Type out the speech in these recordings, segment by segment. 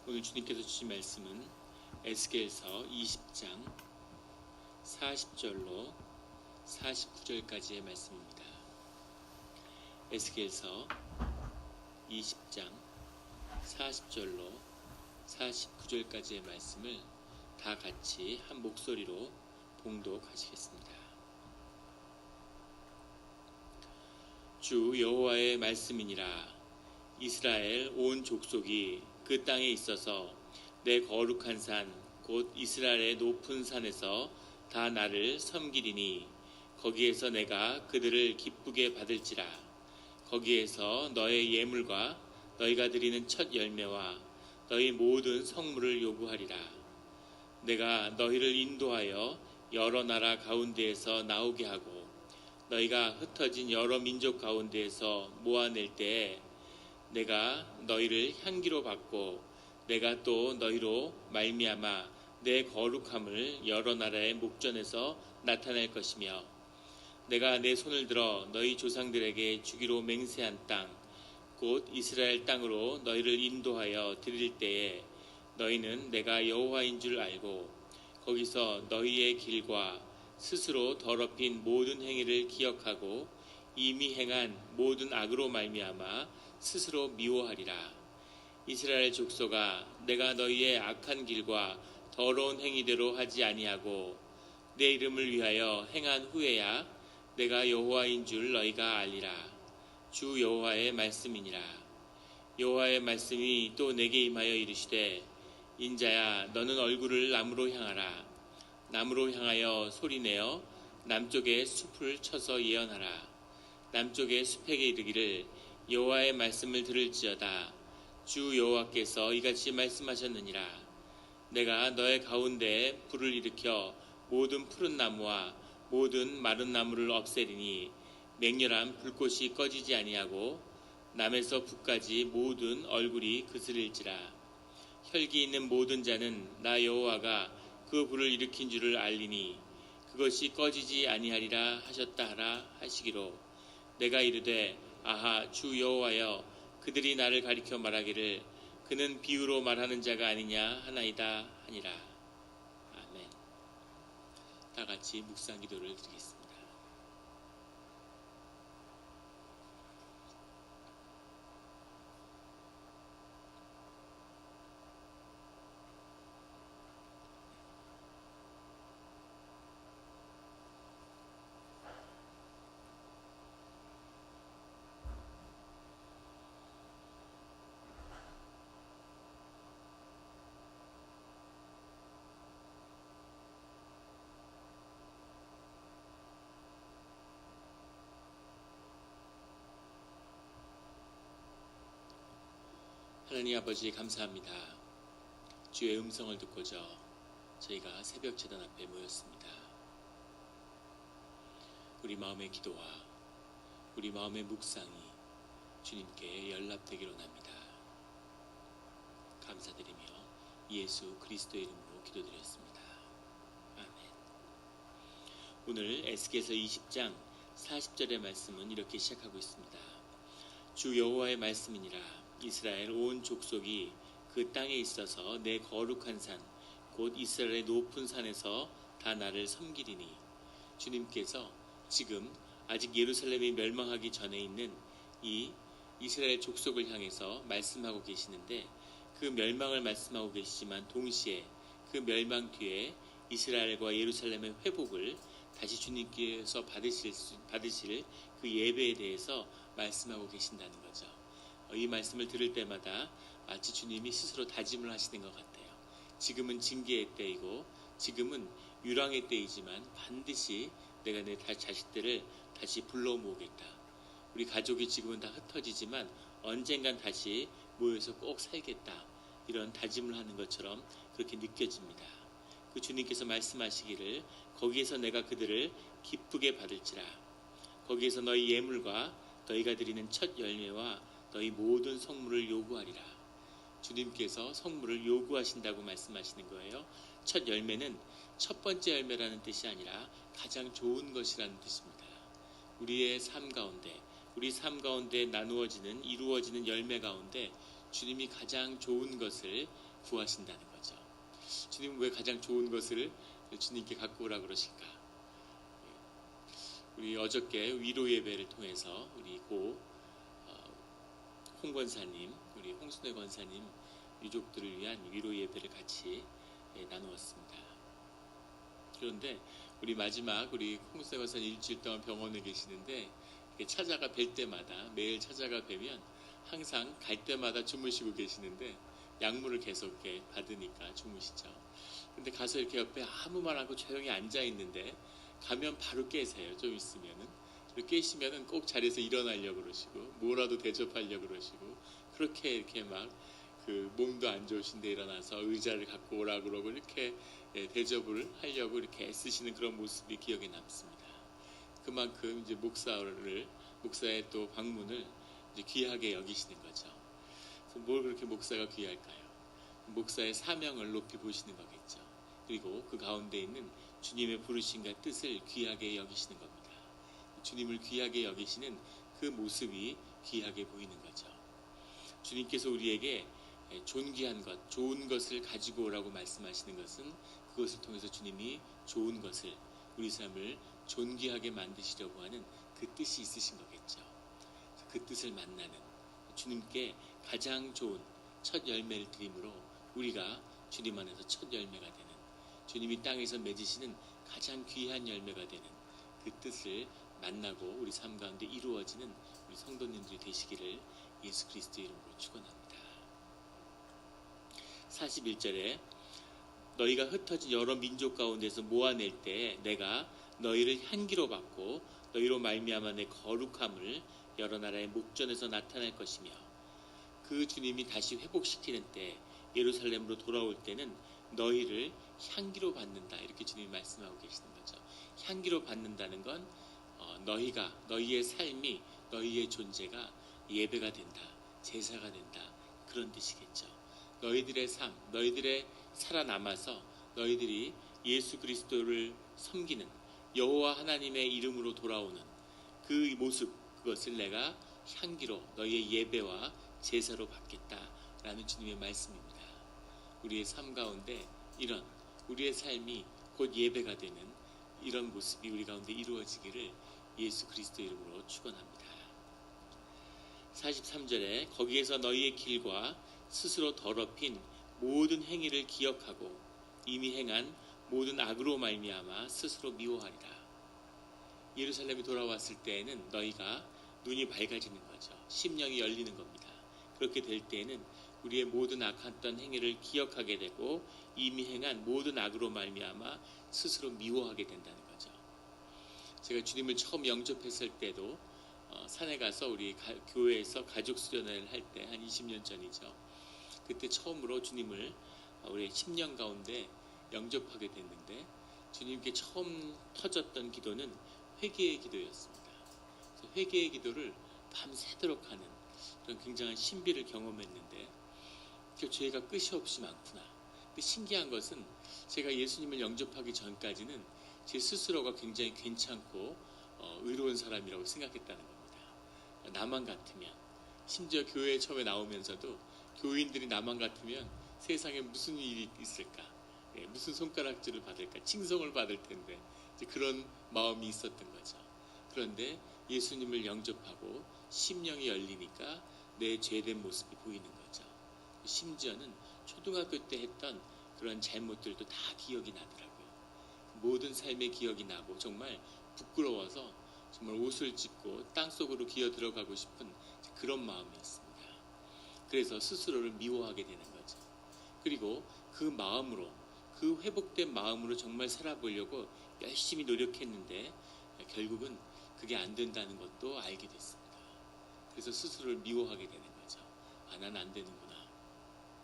오늘 주님께서 주신 말씀은 에스겔서 20장 40절로 49절까지의 말씀입니다. 에스겔서 20장 40절로 49절까지의 말씀을 다 같이 한 목소리로 봉독하시겠습니다. 주 여호와의 말씀이니라. 이스라엘 온 족속이 그 땅에 있어서 내 거룩한 산 곧 이스라엘의 높은 산에서 다 나를 섬기리니 거기에서 내가 그들을 기쁘게 받을지라. 거기에서 너의 예물과 너희가 드리는 첫 열매와 너희 모든 성물을 요구하리라. 내가 너희를 인도하여 여러 나라 가운데에서 나오게 하고 너희가 흩어진 여러 민족 가운데에서 모아낼 때에 내가 너희를 향기로 받고 내가 또 너희로 말미암아 내 거룩함을 여러 나라의 목전에서 나타낼 것이며 내가 내 손을 들어 너희 조상들에게 주기로 맹세한 땅 곧 이스라엘 땅으로 너희를 인도하여 드릴 때에 너희는 내가 여호와인 줄 알고 거기서 너희의 길과 스스로 더럽힌 모든 행위를 기억하고 이미 행한 모든 악으로 말미암아 스스로 미워하리라. 이스라엘 족속아, 내가 너희의 악한 길과 더러운 행위대로 하지 아니하고 내 이름을 위하여 행한 후에야 내가 여호와인 줄 너희가 알리라. 주 여호와의 말씀이니라. 여호와의 말씀이 또 내게 임하여 이르시되 인자야, 너는 얼굴을 남으로 향하라. 남으로 향하여 소리내어 남쪽의 숲을 쳐서 예언하라. 남쪽의 숲에게 이르기를 여호와의 말씀을 들을지어다. 주 여호와께서 이같이 말씀하셨느니라. 내가 너의 가운데에 불을 일으켜 모든 푸른 나무와 모든 마른 나무를 없애리니 맹렬한 불꽃이 꺼지지 아니하고 남에서 북까지 모든 얼굴이 그스릴지라. 혈기 있는 모든 자는 나 여호와가 그 불을 일으킨 줄을 알리니 그것이 꺼지지 아니하리라 하셨다 하라 하시기로 내가 이르되 아하 주 여호와여 그들이 나를 가리켜 말하기를 그는 비유로 말하는 자가 아니냐 하나이다 하니라. 아멘. 다 같이 묵상 기도를 드리겠습니다. 하나님 아버지 감사합니다. 주의 음성을 듣고자 저희가 새벽 제단 앞에 모였습니다. 우리 마음의 기도와 우리 마음의 묵상이 주님께 연락되기로 합니다. 감사드리며 예수 그리스도의 이름으로 기도드렸습니다. 아멘. 오늘 에스겔서 20장 40절의 말씀은 이렇게 시작하고 있습니다. 주 여호와의 말씀이니라. 이스라엘 온 족속이 그 땅에 있어서 내 거룩한 산 곧 이스라엘의 높은 산에서 다 나를 섬기리니. 주님께서 지금 아직 예루살렘이 멸망하기 전에 있는 이 이스라엘 족속을 향해서 말씀하고 계시는데 그 멸망을 말씀하고 계시지만 동시에 그 멸망 뒤에 이스라엘과 예루살렘의 회복을 다시 주님께서 받으실 그 예배에 대해서 말씀하고 계신다는 거죠. 이 말씀을 들을 때마다 마치 주님이 스스로 다짐을 하시는 것 같아요. 지금은 징계의 때이고 지금은 유랑의 때이지만 반드시 내가 내 자식들을 다시 불러 모으겠다. 우리 가족이 지금은 다 흩어지지만 언젠간 다시 모여서 꼭 살겠다. 이런 다짐을 하는 것처럼 그렇게 느껴집니다. 그 주님께서 말씀하시기를 거기에서 내가 그들을 기쁘게 받을지라. 거기에서 너희 예물과 너희가 드리는 첫 열매와 너희 모든 성물을 요구하리라. 주님께서 성물을 요구하신다고 말씀하시는 거예요. 첫 열매는 첫 번째 열매라는 뜻이 아니라 가장 좋은 것이라는 뜻입니다. 우리 삶 가운데 나누어지는 이루어지는 열매 가운데 주님이 가장 좋은 것을 구하신다는 거죠. 주님은 왜 가장 좋은 것을 주님께 갖고 오라 그러실까? 우리 어저께 위로 예배를 통해서 우리 홍 권사님, 우리 홍순회 권사님 유족들을 위한 위로 예배를 같이 나누었습니다. 그런데 우리 마지막 우리 홍순회 권사님 일주일 동안 병원에 계시는데 찾아가 뵐 때마다 매일 찾아가 뵈면 항상 갈 때마다 주무시고 계시는데 약물을 계속 받으니까 주무시죠. 근데 가서 이렇게 옆에 아무 말 않고 조용히 앉아 있는데 가면 바로 깨세요. 좀 있으면은. 깨시면은 꼭 자리에서 일어나려고 그러시고 뭐라도 대접하려고 그러시고 그렇게 이렇게 막 몸도 안 좋으신데 일어나서 의자를 갖고 오라 그러고 이렇게 대접을 하려고 이렇게 애쓰시는 그런 모습이 기억에 남습니다. 그만큼 이제 목사의 또 방문을 이제 귀하게 여기시는 거죠. 그래서 뭘 그렇게 목사가 귀할까요? 목사의 사명을 높이 보시는 거겠죠. 그리고 그 가운데 있는 주님의 부르심과 뜻을 귀하게 여기시는 겁니다. 주님을 귀하게 여기시는 그 모습이 귀하게 보이는 거죠. 주님께서 우리에게 존귀한 것, 좋은 것을 가지고 오라고 말씀하시는 것은 그것을 통해서 주님이 좋은 것을, 우리 삶을 존귀하게 만드시려고 하는 그 뜻이 있으신 거겠죠. 그 뜻을 만나는, 주님께 가장 좋은 첫 열매를 드림으로 우리가 주님 안에서 첫 열매가 되는, 주님이 땅에서 맺으시는 가장 귀한 열매가 되는 그 뜻을 만나고 우리 삶 가운데 이루어지는 우리 성도님들이 되시기를 예수 그리스도의 이름으로 축원합니다. 41절에 너희가 흩어진 여러 민족 가운데서 모아낼 때 내가 너희를 향기로 받고 너희로 말미암아 내 거룩함을 여러 나라의 목전에서 나타낼 것이며, 그 주님이 다시 회복시키는 때 예루살렘으로 돌아올 때는 너희를 향기로 받는다, 이렇게 주님이 말씀하고 계시는 거죠. 향기로 받는다는 건 너희의 삶이, 너희의 존재가 예배가 된다, 제사가 된다, 그런 뜻이겠죠. 너희들의 삶, 너희들의 살아남아서 너희들이 예수 그리스도를 섬기는 여호와 하나님의 이름으로 돌아오는 그 모습, 그것을 내가 향기로 너희의 예배와 제사로 받겠다라는 주님의 말씀입니다. 우리의 삶 가운데 이런 우리의 삶이 곧 예배가 되는 이런 모습이 우리 가운데 이루어지기를 예수 그리스도 이름으로 축원합니다. 43절에 거기에서 너희의 길과 스스로 더럽힌 모든 행위를 기억하고 이미 행한 모든 악으로 말미암아 스스로 미워하리라. 예루살렘에 돌아왔을 때에는 너희가 눈이 밝아지는 거죠. 심령이 열리는 겁니다. 그렇게 될 때에는 우리의 모든 악했던 행위를 기억하게 되고 이미 행한 모든 악으로 말미암아 스스로 미워하게 된다는 거죠. 제가 주님을 처음 영접했을 때도 산에 가서 우리 교회에서 가족 수련회를 할 때 한 20년 전이죠. 그때 처음으로 주님을 우리 10년 가운데 영접하게 됐는데 주님께 처음 터졌던 기도는 회개의 기도였습니다. 그래서 회개의 기도를 밤새도록 하는 그런 굉장한 신비를 경험했는데 죄가 끝이 없이 많구나. 근데 신기한 것은 제가 예수님을 영접하기 전까지는 제 스스로가 굉장히 괜찮고 의로운 사람이라고 생각했다는 겁니다. 나만 같으면, 심지어 교회에 처음에 나오면서도 교인들이 나만 같으면 세상에 무슨 일이 있을까, 무슨 손가락질을 받을까, 칭송을 받을 텐데 이제 그런 마음이 있었던 거죠. 그런데 예수님을 영접하고 심령이 열리니까 내 죄된 모습이 보이는 거죠. 심지어는 초등학교 때 했던 그런 잘못들도 다 기억이 나더라고요. 모든 삶의 기억이 나고 정말 부끄러워서 정말 옷을 찢고 땅속으로 기어 들어가고 싶은 그런 마음이었습니다. 그래서 스스로를 미워하게 되는 거죠. 그리고 그 마음으로, 그 회복된 마음으로 정말 살아보려고 열심히 노력했는데 결국은 그게 안 된다는 것도 알게 됐습니다. 그래서 스스로를 미워하게 되는 거죠. 난 안 되는구나.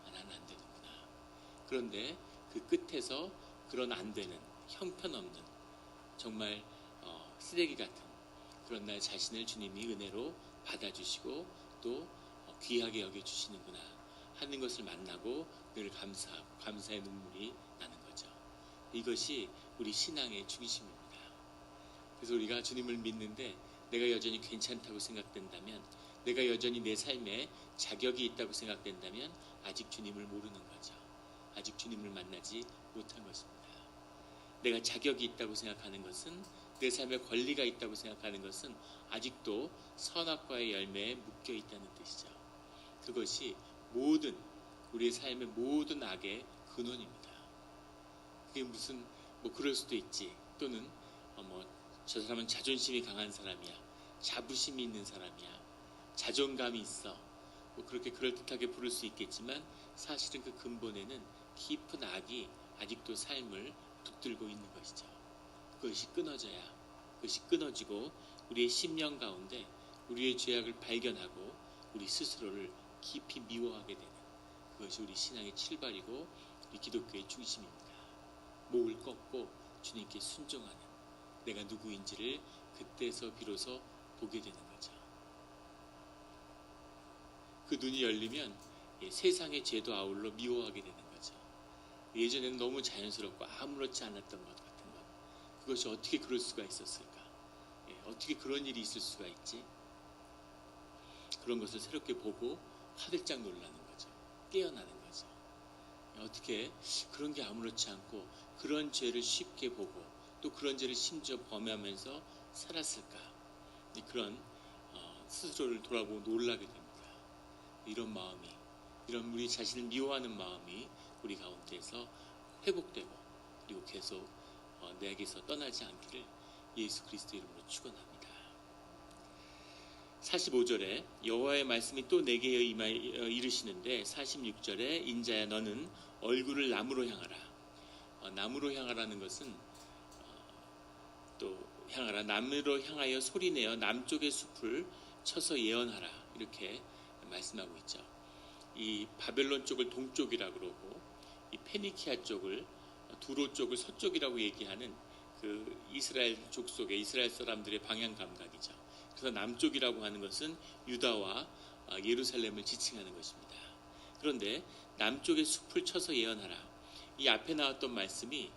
난 안 되는구나. 그런데 그 끝에서 그런 안 되는, 형편없는, 정말 쓰레기 같은 그런 날 자신을 주님이 은혜로 받아주시고 또 귀하게 여겨주시는구나 하는 것을 만나고 늘 감사의 눈물이 나는 거죠. 이것이 우리 신앙의 중심입니다. 그래서 우리가 주님을 믿는데 내가 여전히 괜찮다고 생각된다면, 내가 여전히 내 삶에 자격이 있다고 생각된다면 아직 주님을 모르는 거죠. 아직 주님을 만나지 못한 것입니다. 내가 자격이 있다고 생각하는 것은, 내 삶에 권리가 있다고 생각하는 것은 아직도 선악과의 열매에 묶여 있다는 뜻이죠. 그것이 모든 우리의 삶의 모든 악의 근원입니다. 그게 무슨 그럴 수도 있지, 또는 저 사람은 자존심이 강한 사람이야, 자부심이 있는 사람이야, 자존감이 있어, 그렇게 그럴듯하게 부를 수 있겠지만 사실은 그 근본에는 깊은 악이 아직도 삶을 붙들고 있는 것이죠. 그것이 끊어지고 우리의 심령 가운데 우리의 죄악을 발견하고 우리 스스로를 깊이 미워하게 되는, 그것이 우리 신앙의 출발이고 우리 기독교의 중심입니다. 목을 꺾고 주님께 순종하는 내가 누구인지를 그때서 비로소 보게 되는 거죠. 그 눈이 열리면 세상의 죄도 아울러 미워하게 되는 거죠. 예전에는 너무 자연스럽고 아무렇지 않았던 것 같은 것, 그것이 어떻게 그럴 수가 있었을까? 어떻게 그런 일이 있을 수가 있지? 그런 것을 새롭게 보고 화들짝 놀라는 거죠. 깨어나는 거죠. 어떻게 그런 게 아무렇지 않고 그런 죄를 쉽게 보고 또 그런 죄를 심지어 범하면서 살았을까? 그런 스스로를 돌아보고 놀라게 됩니다. 이런 마음이, 이런 우리 자신을 미워하는 마음이 우리 가운데에서 회복되고 그리고 계속 내게서 떠나지 않기를 예수 그리스도 이름으로 축원합니다. 45절에 여호와의 말씀이 또 내게 이르시는데, 46절에 인자야 너는 얼굴을 남으로 향하라. 남으로 향하라는 것은 또 향하라, 남으로 향하여 소리내어 남쪽의 숲을 쳐서 예언하라, 이렇게 말씀하고 있죠. 이 바벨론 쪽을 동쪽이라고 그러고 이 페니키아 쪽을, 두로 쪽을 서쪽이라고 얘기하는 그 이스라엘 족속의 이스라엘 사람들의 방향 감각이죠. 그래서 남쪽이라고 하는 것은 유다와 예루살렘을 지칭하는 것입니다. 그런데 남쪽의 숲을 쳐서 예언하라, 이 앞에 나왔던 말씀이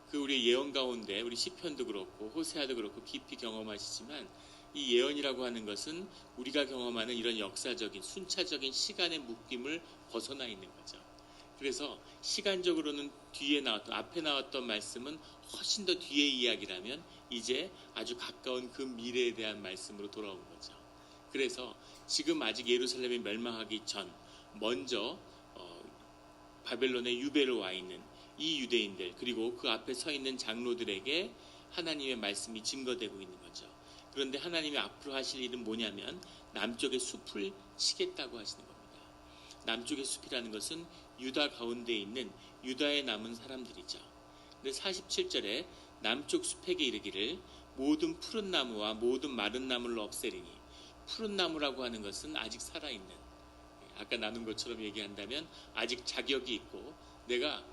그 우리의 예언 가운데 우리 시편도 그렇고 호세아도 그렇고 깊이 경험하시지만, 이 예언이라고 하는 것은 우리가 경험하는 이런 역사적인 순차적인 시간의 묶임을 벗어나 있는 거죠. 그래서 시간적으로는 앞에 나왔던 말씀은 훨씬 더 뒤의 이야기라면 이제 아주 가까운 그 미래에 대한 말씀으로 돌아온 거죠. 그래서 지금 아직 예루살렘이 멸망하기 전 먼저 바벨론의 유배로 와 있는 이 유대인들, 그리고 그 앞에 서 있는 장로들에게 하나님의 말씀이 증거되고 있는 거죠. 그런데 하나님이 앞으로 하실 일은 뭐냐면 남쪽의 숲을 치겠다고 하시는 겁니다. 남쪽의 숲이라는 것은 유다 가운데 있는 유다에 남은 사람들이죠. 근데 47절에 남쪽 숲에게 이르기를 모든 푸른 나무와 모든 마른 나무를 없애리니, 푸른 나무라고 하는 것은 아직 살아있는, 아까 나눈 것처럼 얘기한다면 아직 자격이 있고 내가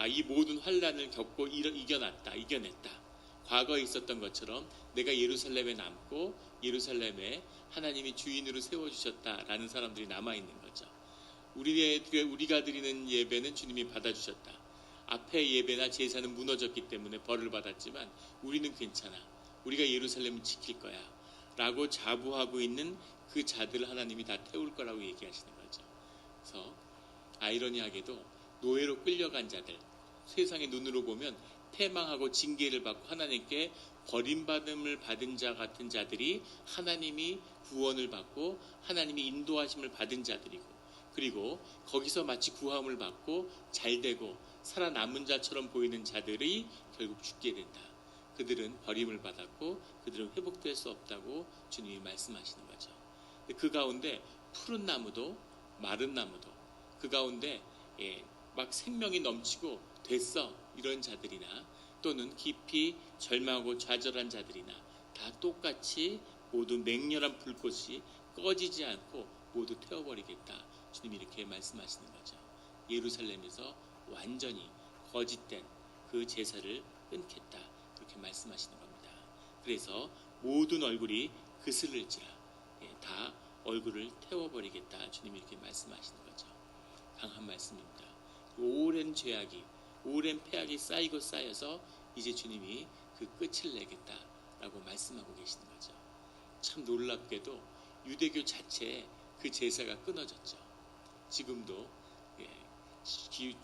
이 모든 환란을 겪고 이겨냈다. 과거에 있었던 것처럼 내가 예루살렘에 남고 예루살렘에 하나님이 주인으로 세워주셨다라는 사람들이 남아있는 거죠. 우리가 드리는 예배는 주님이 받아주셨다. 앞에 예배나 제사는 무너졌기 때문에 벌을 받았지만 우리는 괜찮아, 우리가 예루살렘을 지킬 거야 라고 자부하고 있는 그 자들을 하나님이 다 태울 거라고 얘기하시는 거죠. 그래서 아이러니하게도 노예로 끌려간 자들, 세상의 눈으로 보면 패망하고 징계를 받고 하나님께 버림받음을 받은 자 같은 자들이 하나님이 구원을 받고 하나님이 인도하심을 받은 자들이고, 그리고 거기서 마치 구함을 받고 잘되고 살아남은 자처럼 보이는 자들이 결국 죽게 된다. 그들은 버림을 받았고 그들은 회복될 수 없다고 주님이 말씀하시는 거죠. 그 가운데 푸른 나무도 마른 나무도, 그 가운데 막 생명이 넘치고 됐어 이런 자들이나 또는 깊이 절망하고 좌절한 자들이나 다 똑같이 모두 맹렬한 불꽃이 꺼지지 않고 모두 태워버리겠다. 주님이 이렇게 말씀하시는 거죠. 예루살렘에서 완전히 거짓된 그 제사를 끊겠다. 그렇게 말씀하시는 겁니다. 그래서 모든 얼굴이 그슬을지라 다 얼굴을 태워버리겠다. 주님이 이렇게 말씀하시는 거죠. 강한 말씀입니다. 오랜 죄악이, 오랜 패악이 쌓여서 이제 주님이 그 끝을 내겠다라고 말씀하고 계시는 거죠. 참 놀랍게도 유대교 자체에 그 제사가 끊어졌죠. 지금도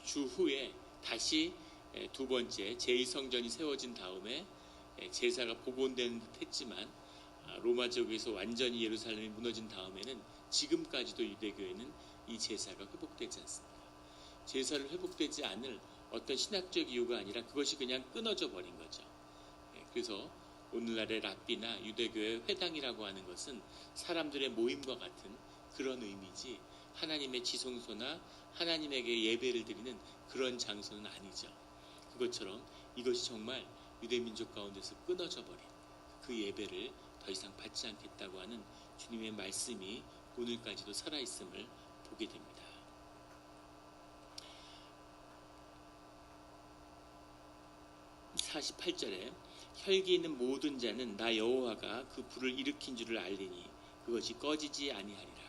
주 후에 다시 두 번째 제2성전이 세워진 다음에 제사가 복원된 듯 했지만 로마 제국에서 완전히 예루살렘이 무너진 다음에는 지금까지도 유대교회는 이 제사가 회복되지 않습니다. 제사를 회복되지 않을 어떤 신학적 이유가 아니라 그것이 그냥 끊어져 버린 거죠. 그래서 오늘날의 랍비나 유대교의 회당이라고 하는 것은 사람들의 모임과 같은 그런 의미지 하나님의 지성소나 하나님에게 예배를 드리는 그런 장소는 아니죠. 그것처럼 이것이 정말 유대민족 가운데서 끊어져 버린 그 예배를 더 이상 받지 않겠다고 하는 주님의 말씀이 오늘까지도 살아있음을 보게 됩니다. 48절에 혈기 있는 모든 자는 나 여호와가 그 불을 일으킨 줄을 알리니 그것이 꺼지지 아니하리라.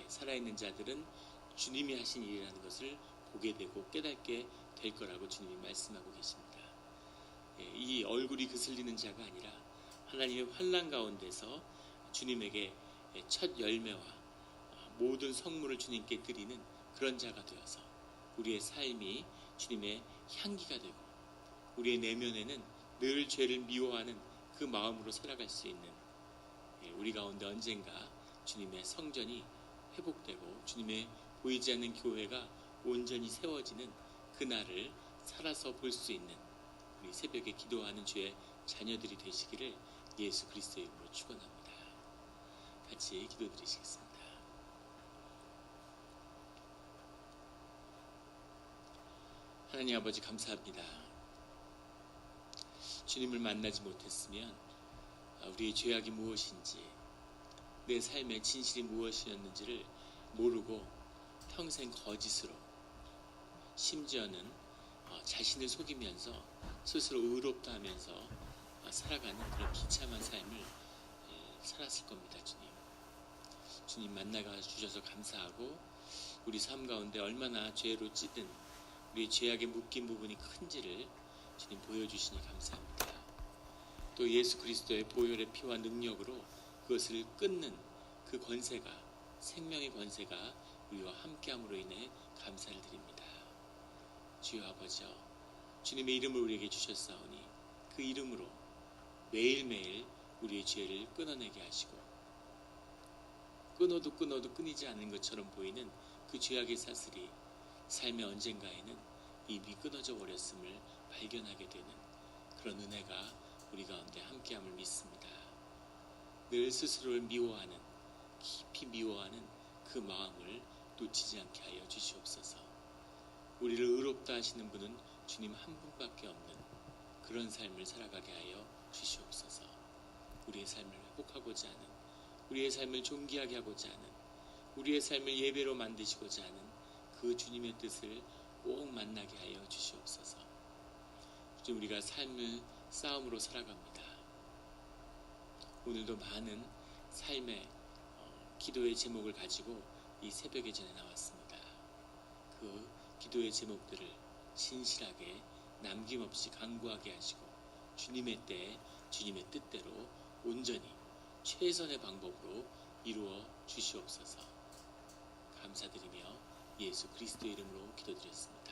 살아있는 자들은 주님이 하신 일이라는 것을 보게 되고 깨닫게 될 거라고 주님이 말씀하고 계십니다. 이 얼굴이 그슬리는 자가 아니라 하나님의 환난 가운데서 주님에게 첫 열매와 모든 성물을 주님께 드리는 그런 자가 되어서 우리의 삶이 주님의 향기가 되고 우리의 내면에는 늘 죄를 미워하는 그 마음으로 살아갈 수 있는 우리 가운데 언젠가 주님의 성전이 회복되고 주님의 보이지 않는 교회가 온전히 세워지는 그날을 살아서 볼 수 있는 우리 새벽에 기도하는 주의 자녀들이 되시기를 예수 그리스도의 이름으로 축원합니다. 같이 기도드리시겠습니다. 하나님 아버지 감사합니다. 주님을 만나지 못했으면 우리의 죄악이 무엇인지 내 삶의 진실이 무엇이었는지를 모르고 평생 거짓으로 심지어는 자신을 속이면서 스스로 의롭다 하면서 살아가는 그런 비참한 삶을 살았을 겁니다. 주님 만나가 주셔서 감사하고 우리 삶 가운데 얼마나 죄로 찌든 우리 죄악에 묶인 부분이 큰지를 주님 보여주시니 감사합니다. 또 예수 그리스도의 보혈의 피와 능력으로 그것을 끊는 그 권세가 생명의 권세가 우리와 함께함으로 인해 감사를 드립니다. 주여 아버지여 주님의 이름을 우리에게 주셨사오니 그 이름으로 매일매일 우리의 죄를 끊어내게 하시고 끊어도 끊이지 않는 것처럼 보이는 그 죄악의 사슬이 삶의 언젠가에는 이미 끊어져 버렸음을 발견하게 되는 그런 은혜가 우리 가운데 함께함을 믿습니다. 늘 스스로를 미워하는 깊이 미워하는 그 마음을 놓치지 않게 하여 주시옵소서. 우리를 의롭다 하시는 분은 주님 한 분밖에 없는 그런 삶을 살아가게 하여 주시옵소서. 우리의 삶을 회복하고자 하는 우리의 삶을 존귀하게 하고자 하는 우리의 삶을 예배로 만드시고자 하는 그 주님의 뜻을 꼭 만나게 하여 주시옵소서. 이제 우리가 삶을 싸움으로 살아갑니다. 오늘도 많은 삶의 기도의 제목을 가지고 이 새벽에 전에 나왔습니다. 그 기도의 제목들을 진실하게 남김없이 간구하게 하시고 주님의 때에 주님의 뜻대로 온전히 최선의 방법으로 이루어 주시옵소서. 감사드리며 예수 그리스도의 이름으로 기도드렸습니다.